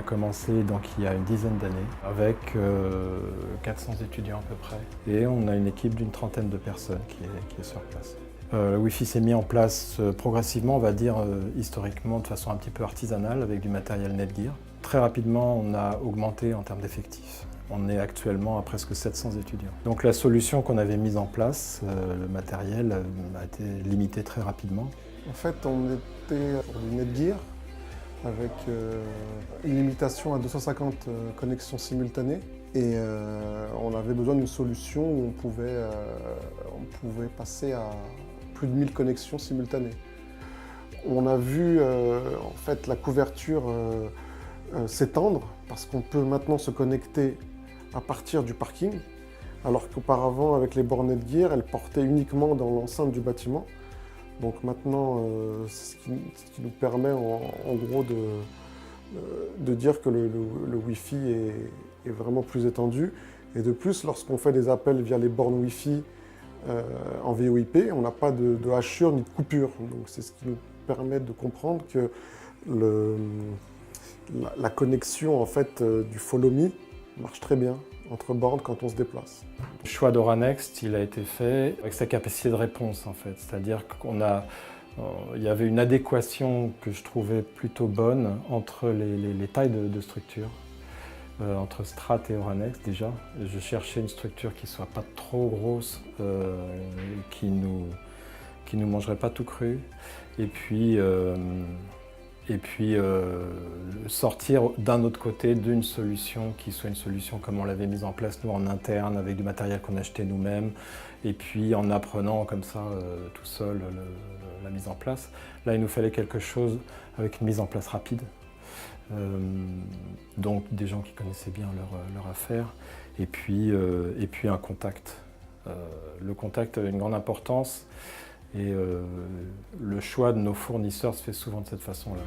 a commencé donc, il y a une dizaine d'années avec 400 étudiants à peu près. Et on a une équipe d'une trentaine de personnes qui est sur place. Le Wi-Fi s'est mis en place progressivement, on va dire historiquement, de façon un petit peu artisanale avec du matériel Netgear. Très rapidement, on a augmenté en termes d'effectifs. On est actuellement à presque 700 étudiants. Donc la solution qu'on avait mise en place, le matériel, a été limité très rapidement. En fait, on était sur du Netgear avec une limitation à 250 connexions simultanées. Et on avait besoin d'une solution où on pouvait passer à plus de 1000 connexions simultanées. On a vu en fait la couverture s'étendre parce qu'on peut maintenant se connecter à partir du parking, alors qu'auparavant, avec les bornes Netgear, elles portaient uniquement dans l'enceinte du bâtiment. Donc maintenant, c'est ce qui nous permet en gros de dire que le Wi-Fi est vraiment plus étendu. Et de plus, lorsqu'on fait des appels via les bornes Wi-Fi en VoIP, on n'a pas de hachure ni de coupure. Donc c'est ce qui nous permet de comprendre que la connexion en fait, du Follow Me marche très bien entre bornes quand on se déplace. Le choix d'Oranext, il a été fait avec sa capacité de réponse en fait. C'est-à-dire qu'il y avait une adéquation que je trouvais plutôt bonne entre les tailles de structure, entre Strat et Oranext déjà. Je cherchais une structure qui ne soit pas trop grosse, qui nous mangerait pas tout cru. Et puis sortir d'un autre côté d'une solution qui soit une solution comme on l'avait mise en place nous en interne, avec du matériel qu'on achetait nous-mêmes, et puis en apprenant comme ça tout seul la mise en place. Là, il nous fallait quelque chose avec une mise en place rapide. Donc des gens qui connaissaient bien leur affaire, et puis un contact. Le contact a une grande importance. Et le choix de nos fournisseurs se fait souvent de cette façon-là.